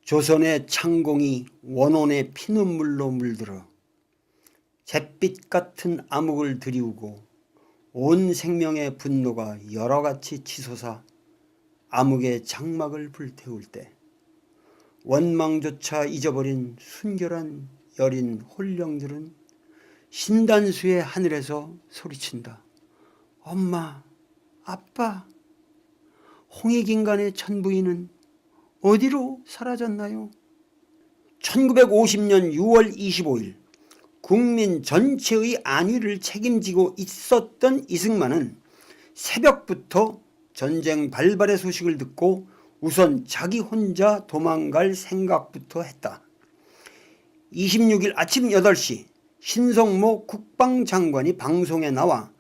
조선의 창공이 원혼의 피눈물로 물들어 잿빛 같은 암흑을 드리우고 온 생명의 분노가 여러같이 치솟아 암흑의 장막을 불태울 때 원망조차 잊어버린 순결한 여린 홀령들은 신단수의 하늘에서 소리친다. 엄마, 아빠, 홍익인간의 천부인은 어디로 사라졌나요? 1950년 6월 25일 국민 전체의 안위를 책임지고 있었던 이승만은 새벽부터 전쟁 발발의 소식을 듣고 우선 자기 혼자 도망갈 생각부터 했다. 26일 아침 8시 신성모 국방장관이 방송에 나와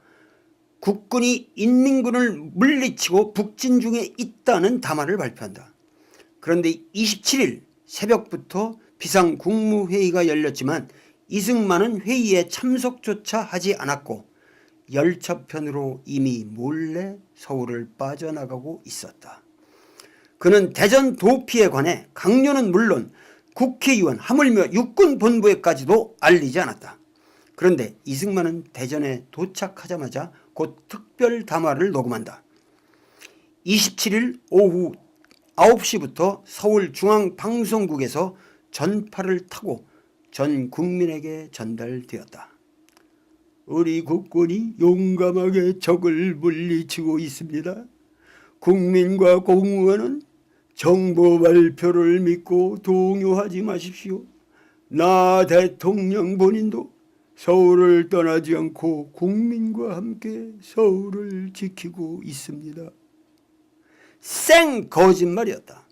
국군이 인민군을 물리치고 북진 중에 있다는 담화를 발표한다. 그런데 27일 새벽부터 비상국무회의가 열렸지만 이승만은 회의에 참석조차 하지 않았고 열차편으로 이미 몰래 서울을 빠져나가고 있었다. 그는 대전 도피에 관해 강요는 물론 국회의원 하물며 육군본부에까지도 알리지 않았다. 그런데 이승만은 대전에 도착하자마자 곧 특별 담화를 녹음한다. 27일 오후 9시부터 서울중앙방송국에서 전파를 타고 전 국민에게 전달되었다. 우리 국군이 용감하게 적을 물리치고 있습니다. 국민과 공무원은 정보 발표를 믿고 동요하지 마십시오. 나 대통령 본인도 서울을 떠나지 않고 국민과 함께 서울을 지키고 있습니다. 생 거짓말이었다.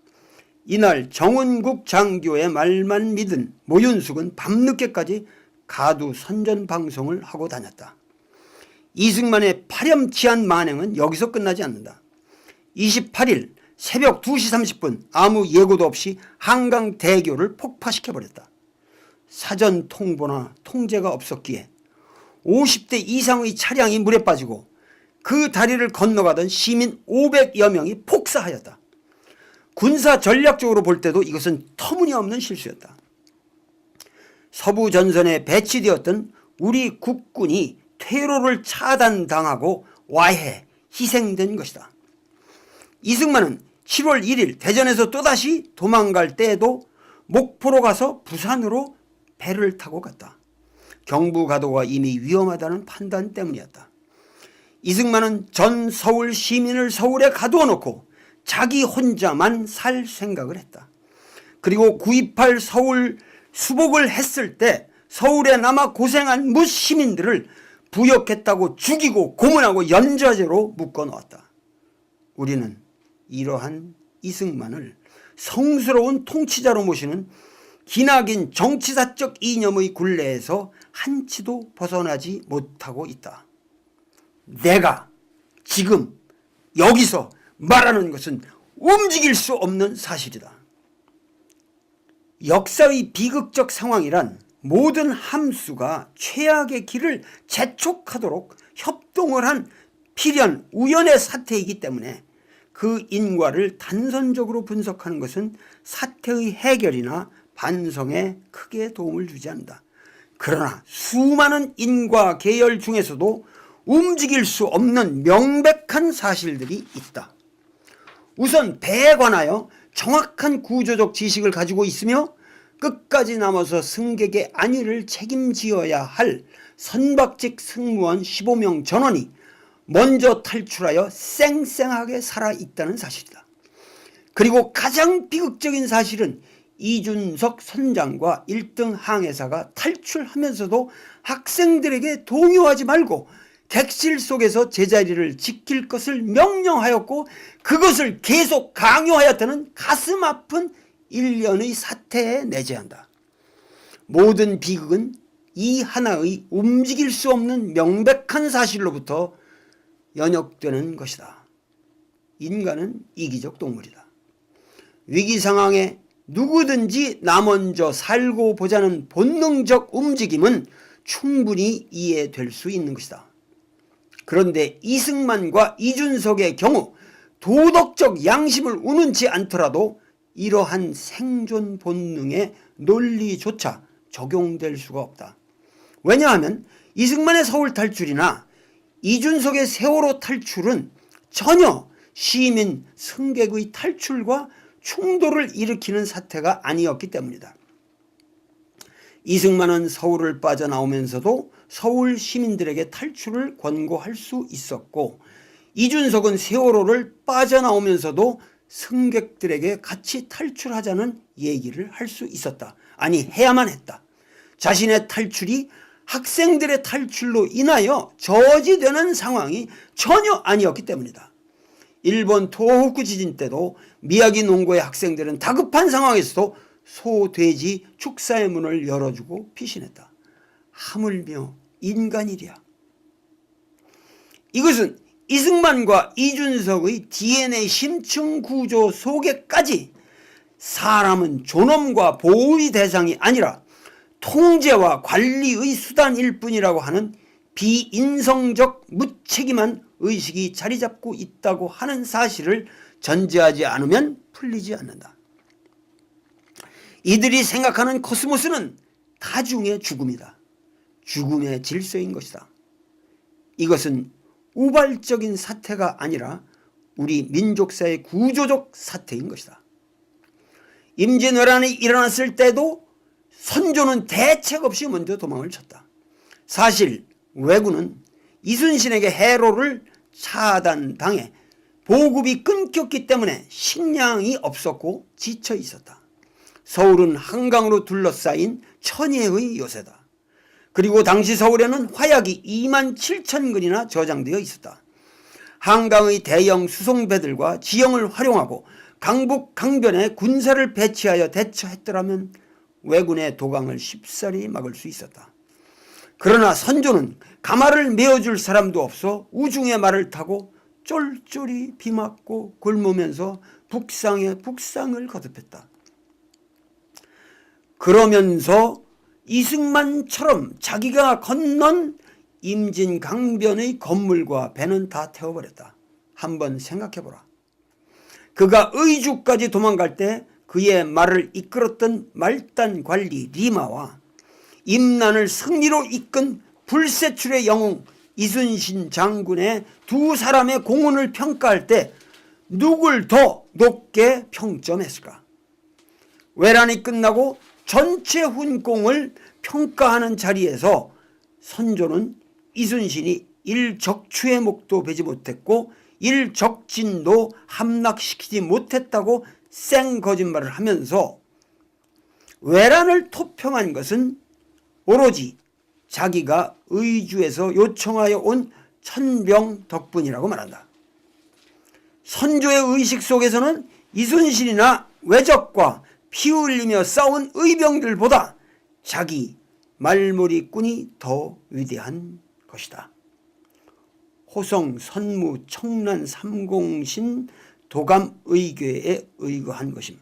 이날 정은국 장교의 말만 믿은 모윤숙은 밤늦게까지 가두 선전 방송을 하고 다녔다. 이승만의 파렴치한 만행은 여기서 끝나지 않는다. 28일 새벽 2시 30분 아무 예고도 없이 한강대교를 폭파시켜버렸다. 사전 통보나 통제가 없었기에 50대 이상의 차량이 물에 빠지고 그 다리를 건너가던 시민 500여 명이 폭사하였다. 군사 전략적으로 볼 때도 이것은 터무니없는 실수였다. 서부 전선에 배치되었던 우리 국군이 퇴로를 차단당하고 와해 희생된 것이다. 이승만은 7월 1일 대전에서 또다시 도망갈 때에도 목포로 가서 부산으로 배를 타고 갔다. 경부가도가 이미 위험하다는 판단 때문이었다. 이승만은 전 서울 시민을 서울에 가두어 놓고 자기 혼자만 살 생각을 했다. 그리고 9.28 서울 수복을 했을 때 서울에 남아 고생한 무시민들을 부역했다고 죽이고 고문하고 연좌제로 묶어놓았다. 우리는 이러한 이승만을 성스러운 통치자로 모시는 기나긴 정치사적 이념의 굴레에서 한치도 벗어나지 못하고 있다. 내가 지금 여기서 말하는 것은 움직일 수 없는 사실이다. 역사의 비극적 상황이란 모든 함수가 최악의 길을 재촉하도록 협동을 한 필연 우연의 사태이기 때문에 그 인과를 단선적으로 분석하는 것은 사태의 해결이나 반성에 크게 도움을 주지 않는다. 그러나 수많은 인과 계열 중에서도 움직일 수 없는 명백한 사실들이 있다. 우선 배에 관하여 정확한 구조적 지식을 가지고 있으며 끝까지 남아서 승객의 안위를 책임지어야 할 선박직 승무원 15명 전원이 먼저 탈출하여 쌩쌩하게 살아있다는 사실이다. 그리고 가장 비극적인 사실은 이준석 선장과 1등 항해사가 탈출하면서도 학생들에게 동요하지 말고 객실 속에서 제자리를 지킬 것을 명령하였고 그것을 계속 강요하였다는 가슴 아픈 일련의 사태에 내재한다. 모든 비극은 이 하나의 움직일 수 없는 명백한 사실로부터 연역되는 것이다. 인간은 이기적 동물이다. 위기 상황에 누구든지 나 먼저 살고 보자는 본능적 움직임은 충분히 이해될 수 있는 것이다. 그런데 이승만과 이준석의 경우 도덕적 양심을 우는치 않더라도 이러한 생존 본능의 논리조차 적용될 수가 없다. 왜냐하면 이승만의 서울 탈출이나 이준석의 세월호 탈출은 전혀 시민 승객의 탈출과 충돌을 일으키는 사태가 아니었기 때문이다. 이승만은 서울을 빠져나오면서도 서울 시민들에게 탈출을 권고할 수 있었고, 이준석은 세월호를 빠져나오면서도 승객들에게 같이 탈출하자는 얘기를 할 수 있었다. 아니, 해야만 했다. 자신의 탈출이 학생들의 탈출로 인하여 저지되는 상황이 전혀 아니었기 때문이다. 일본 토호쿠 지진 때도 미야기 농고의 학생들은 다급한 상황에서도 소, 돼지 축사의 문을 열어주고 피신했다. 하물며 인간이랴. 이것은 이승만과 이준석의 DNA 심층 구조 속에까지 사람은 존엄과 보호의 대상이 아니라 통제와 관리의 수단일 뿐이라고 하는 비인성적 무책임한 의식이 자리 잡고 있다고 하는 사실을 전제하지 않으면 풀리지 않는다. 이들이 생각하는 코스모스는 다중의 죽음이다. 죽음의 질서인 것이다. 이것은 우발적인 사태가 아니라 우리 민족사의 구조적 사태인 것이다. 임진왜란이 일어났을 때도 선조는 대책 없이 먼저 도망을 쳤다. 사실 왜군은 이순신에게 해로를 차단당해 보급이 끊겼기 때문에 식량이 없었고 지쳐 있었다. 서울은 한강으로 둘러싸인 천혜의 요새다. 그리고 당시 서울에는 화약이 27,000근이나 저장되어 있었다. 한강의 대형 수송배들과 지형을 활용하고 강북 강변에 군사를 배치하여 대처했더라면 왜군의 도강을 쉽사리 막을 수 있었다. 그러나 선조는 가마를 메어줄 사람도 없어 우중의 말을 타고 쫄쫄이 비 맞고 굶으면서 북상에 북상을 거듭했다. 그러면서 이승만처럼 자기가 건넌 임진 강변의 건물과 배는 다 태워버렸다. 한번 생각해보라. 그가 의주까지 도망갈 때 그의 말을 이끌었던 말단 관리 리마와 임난을 승리로 이끈 불세출의 영웅 이순신 장군의 두 사람의 공헌을 평가할 때 누굴 더 높게 평점했을까? 외란이 끝나고 전체 훈공을 평가하는 자리에서 선조는 이순신이 일적추의 목도 베지 못했고 일적진도 함락시키지 못했다고 생 거짓말을 하면서 외란을 토평한 것은 오로지 자기가 의주에서 요청하여 온 천병 덕분이라고 말한다. 선조의 의식 속에서는 이순신이나 외적과 피 흘리며 싸운 의병들보다 자기 말머리꾼이 더 위대한 것이다. 호성, 선무, 청란, 삼공신, 도감의궤에 의거한 것임.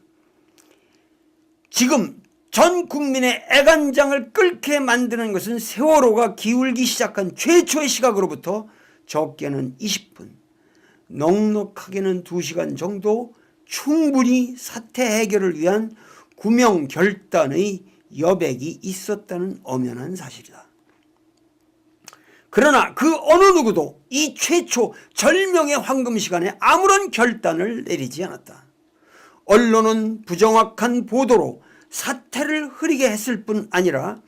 지금 전 국민의 애간장을 끓게 만드는 것은 세월호가 기울기 시작한 최초의 시각으로부터 적게는 20분, 넉넉하게는 2시간 정도 충분히 사태 해결을 위한 구명 결단의 여백이 있었다는 엄연한 사실이다. 그러나 그 어느 누구도 이 최초 절명의 황금 시간에 아무런 결단을 내리지 않았다. 언론은 부정확한 보도로 사태를 흐리게 했을 뿐 아니라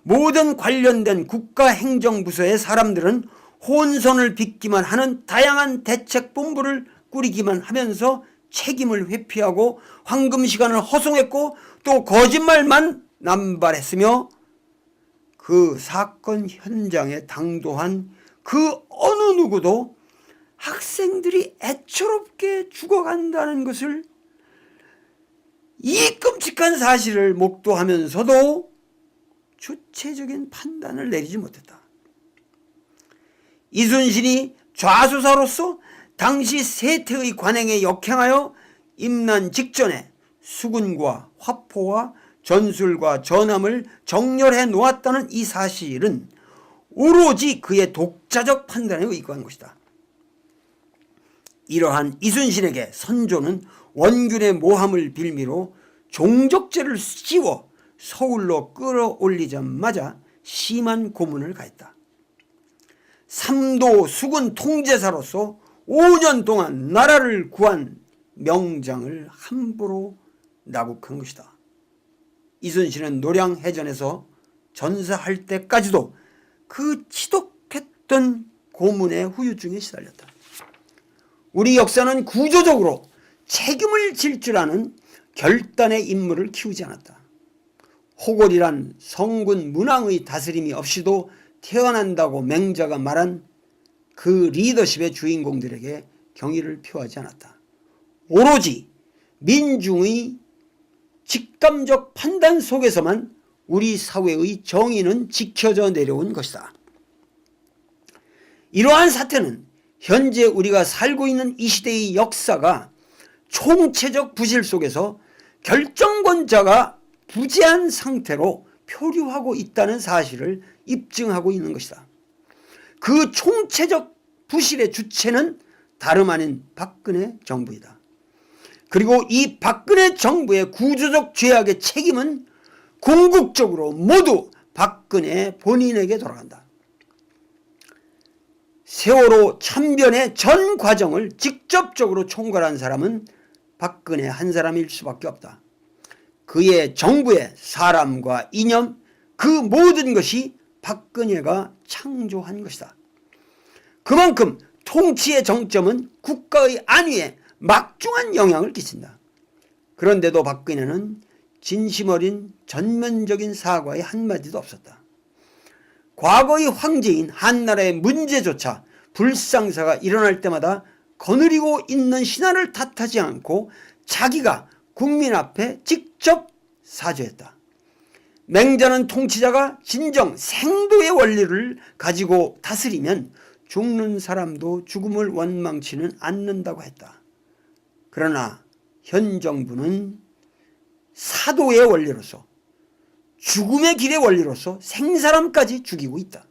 모든 관련된 국가행정부서의 사람들은 혼선을 빚기만 하는 다양한 대책본부를 꾸리기만 하면서 책임을 회피하고 황금 시간을 허송했고 또 거짓말만 남발했으며 그 사건 현장에 당도한 그 어느 누구도 학생들이 애처롭게 죽어간다는 것을 이 끔찍한 사실을 목도하면서도 주체적인 판단을 내리지 못했다. 이순신이 좌수사로서 당시 세태의 관행에 역행하여 임난 직전에 수군과 화포와 전술과 전함을 정렬해 놓았다는 이 사실은 오로지 그의 독자적 판단에 의거한 것이다. 이러한 이순신에게 선조는 원균의 모함을 빌미로 종족죄를 씌워 서울로 끌어올리자마자 심한 고문을 가했다. 삼도 수군 통제사로서 5년 동안 나라를 구한 명장을 함부로 나국한 것이다. 이순신은 노량해전에서 전사할 때까지도 그 지독했던 고문의 후유증에 시달렸다. 우리 역사는 구조적으로 책임을 질 줄 아는 결단의 인물을 키우지 않았다. 호골이란 성군 문왕의 다스림이 없이도 태어난다고 맹자가 말한 그 리더십의 주인공들에게 경의를 표하지 않았다. 오로지 민중의 직감적 판단 속에서만 우리 사회의 정의는 지켜져 내려온 것이다. 이러한 사태는 현재 우리가 살고 있는 이 시대의 역사가 총체적 부실 속에서 결정권자가 부재한 상태로 표류하고 있다는 사실을 입증하고 있는 것이다. 그 총체적 부실의 주체는 다름 아닌 박근혜 정부이다. 그리고 이 박근혜 정부의 구조적 죄악의 책임은 궁극적으로 모두 박근혜 본인에게 돌아간다. 세월호 참변의 전 과정을 직접적으로 총괄한 사람은 박근혜 한 사람일 수밖에 없다. 그의 정부의 사람과 이념, 그 모든 것이 박근혜가 창조한 것이다. 그만큼 통치의 정점은 국가의 안위에 막중한 영향을 끼친다. 그런데도 박근혜는 진심 어린 전면적인 사과의 한마디도 없었다. 과거의 황제인 한나라의 문제조차 불상사가 일어날 때마다 거느리고 있는 신하를 탓하지 않고 자기가 국민 앞에 직접 사죄했다. 맹자는 통치자가 진정 생도의 원리를 가지고 다스리면 죽는 사람도 죽음을 원망치는 않는다고 했다. 그러나 현 정부는 사도의 원리로서, 죽음의 길의 원리로서 생사람까지 죽이고 있다.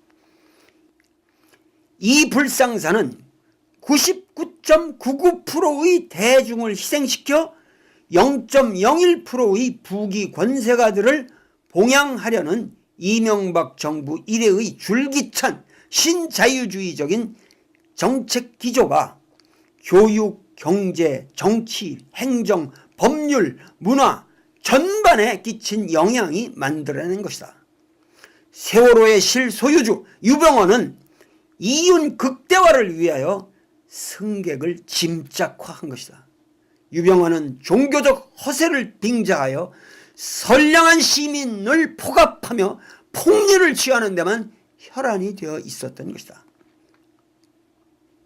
이 불상사는 99.99%의 대중을 희생시켜 0.01%의 부귀 권세가들을 봉양하려는 이명박 정부 이래의 줄기찬 신자유주의적인 정책 기조가 교육, 경제, 정치, 행정, 법률, 문화 전반에 끼친 영향이 만들어낸 것이다. 세월호의 실소유주 유병언은 이윤 극대화를 위하여 승객을 짐짝화한 것이다. 유병언은 종교적 허세를 빙자하여 선량한 시민을 포갑하며 폭리를 취하는 데만 혈안이 되어 있었던 것이다.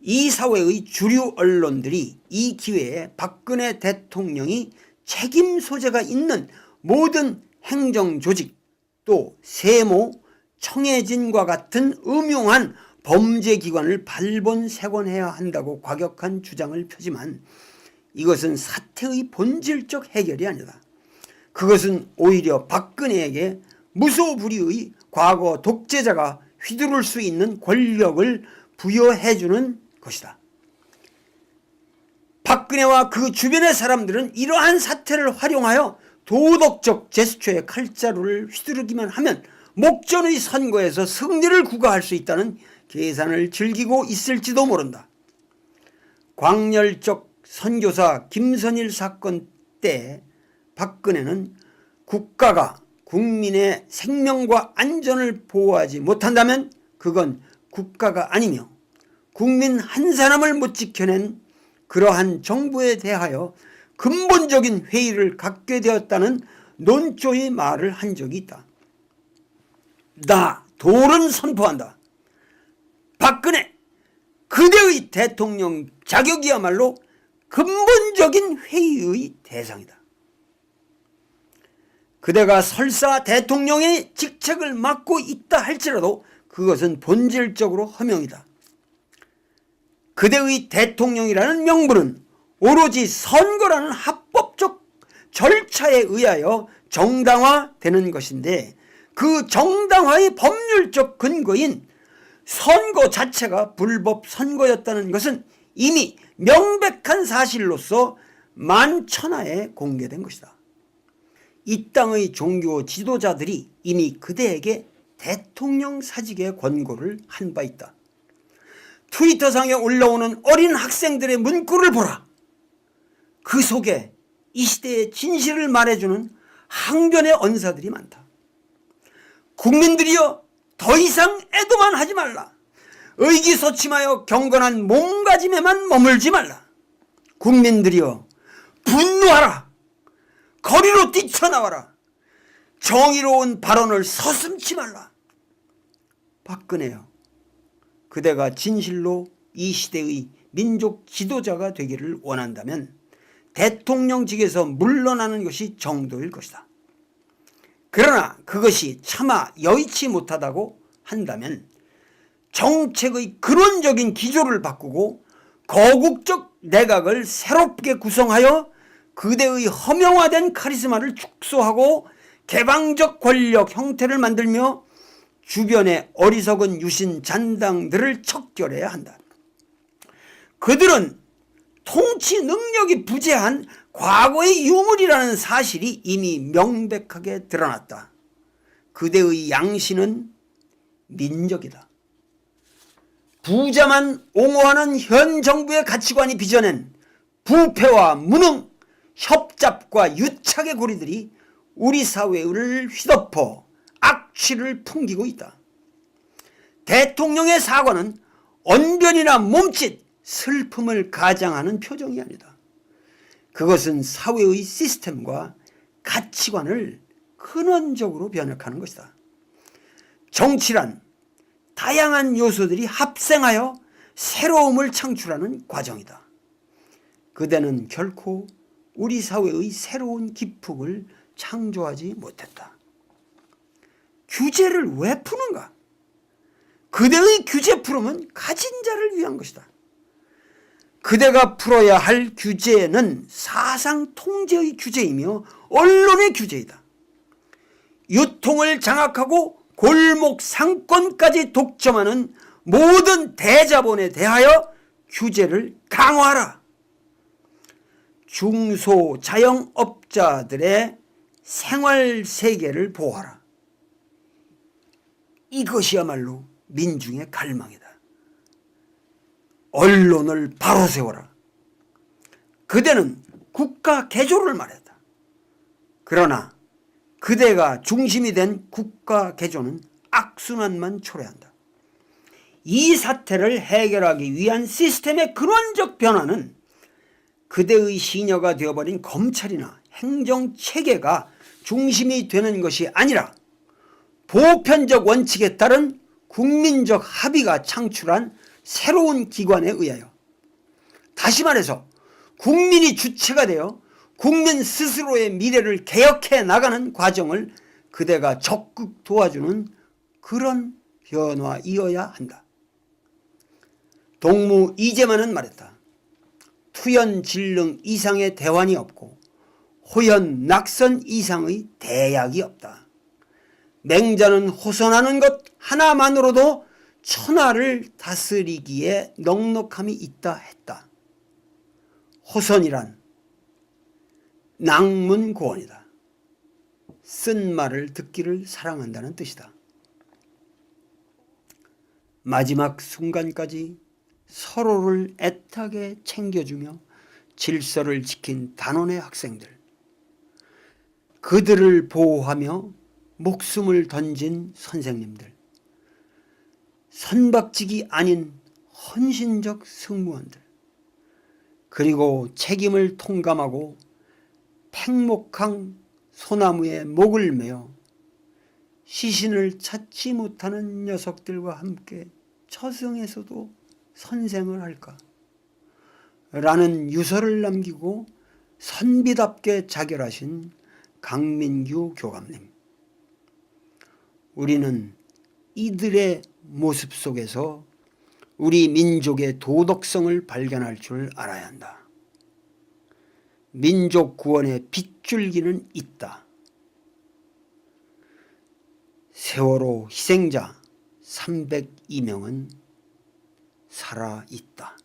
이 사회의 주류 언론들이 이 기회에 박근혜 대통령이 책임 소재가 있는 모든 행정조직, 또 세모, 청해진과 같은 음흉한 범죄기관을 발본색원해야 한다고 과격한 주장을 펴지만 이것은 사태의 본질적 해결이 아니다. 그것은 오히려 박근혜에게 무소불위의 과거 독재자가 휘두를 수 있는 권력을 부여해주는 것이다. 박근혜와 그 주변의 사람들은 이러한 사태를 활용하여 도덕적 제스처의 칼자루를 휘두르기만 하면 목전의 선거에서 승리를 구가할 수 있다는 계산을 즐기고 있을지도 모른다. 광렬적 선교사 김선일 사건 때 박근혜는 국가가 국민의 생명과 안전을 보호하지 못한다면 그건 국가가 아니며 국민 한 사람을 못 지켜낸 그러한 정부에 대하여 근본적인 회의를 갖게 되었다는 논조의 말을 한 적이 있다. 나 돌은 선포한다. 박근혜 그대의 대통령 자격이야말로 근본적인 회의의 대상이다. 그대가 설사 대통령의 직책을 맡고 있다 할지라도 그것은 본질적으로 허명이다. 그대의 대통령이라는 명분은 오로지 선거라는 합법적 절차에 의하여 정당화되는 것인데 그 정당화의 법률적 근거인 선거 자체가 불법 선거였다는 것은 이미 명백한 사실로서 만천하에 공개된 것이다. 이 땅의 종교 지도자들이 이미 그대에게 대통령 사직의 권고를 한 바 있다. 트위터상에 올라오는 어린 학생들의 문구를 보라. 그 속에 이 시대의 진실을 말해주는 항변의 언사들이 많다. 국민들이여, 더 이상 애도만 하지 말라. 의기소침하여 경건한 몸가짐에만 머물지 말라. 국민들이여, 분노하라. 거리로 뛰쳐나와라. 정의로운 발언을 서슴지 말라. 박근혜여, 그대가 진실로 이 시대의 민족 지도자가 되기를 원한다면 대통령직에서 물러나는 것이 정도일 것이다. 그러나 그것이 차마 여의치 못하다고 한다면 정책의 근원적인 기조를 바꾸고 거국적 내각을 새롭게 구성하여 그대의 허명화된 카리스마를 축소하고 개방적 권력 형태를 만들며 주변의 어리석은 유신 잔당들을 척결해야 한다. 그들은 통치 능력이 부재한 과거의 유물이라는 사실이 이미 명백하게 드러났다. 그대의 양신은 민족이다. 부자만 옹호하는 현 정부의 가치관이 빚어낸 부패와 무능, 협잡과 유착의 고리들이 우리 사회를 휘덮어 악취를 풍기고 있다. 대통령의 사과는 언변이나 몸짓, 슬픔을 가장하는 표정이 아니다. 그것은 사회의 시스템과 가치관을 근원적으로 변혁하는 것이다. 정치란 다양한 요소들이 합생하여 새로움을 창출하는 과정이다. 그대는 결코 우리 사회의 새로운 기폭을 창조하지 못했다. 규제를 왜 푸는가? 그대의 규제 풀음은 가진 자를 위한 것이다. 그대가 풀어야 할 규제는 사상 통제의 규제이며 언론의 규제이다. 유통을 장악하고 골목 상권까지 독점하는 모든 대자본에 대하여 규제를 강화하라. 중소자영업자들의 생활세계를 보호하라. 이것이야말로 민중의 갈망이다. 언론을 바로 세워라. 그대는 국가 개조를 말했다. 그러나 그대가 중심이 된 국가 개조는 악순환만 초래한다. 이 사태를 해결하기 위한 시스템의 근원적 변화는 그대의 시녀가 되어버린 검찰이나 행정체계가 중심이 되는 것이 아니라 보편적 원칙에 따른 국민적 합의가 창출한 새로운 기관에 의하여, 다시 말해서 국민이 주체가 되어 국민 스스로의 미래를 개혁해 나가는 과정을 그대가 적극 도와주는 그런 변화이어야 한다. 동무 이재만은 말했다. 투연진릉 이상의 대환이 없고 호연 낙선 이상의 대약이 없다. 맹자는 호선하는 것 하나만으로도 천하를 다스리기에 넉넉함이 있다 했다. 호선이란 낭문고원이다. 쓴 말을 듣기를 사랑한다는 뜻이다. 마지막 순간까지 서로를 애타게 챙겨주며 질서를 지킨 단원의 학생들, 그들을 보호하며 목숨을 던진 선생님들, 선박직이 아닌 헌신적 승무원들, 그리고 책임을 통감하고 팽목항 소나무에 목을 메어 시신을 찾지 못하는 녀석들과 함께 처승에서도 선생을 할까? 라는 유서를 남기고 선비답게 자결하신 강민규 교감님. 우리는 이들의 모습 속에서 우리 민족의 도덕성을 발견할 줄 알아야 한다. 민족 구원의 빗줄기는 있다. 세월호 희생자 302명은 살아있다.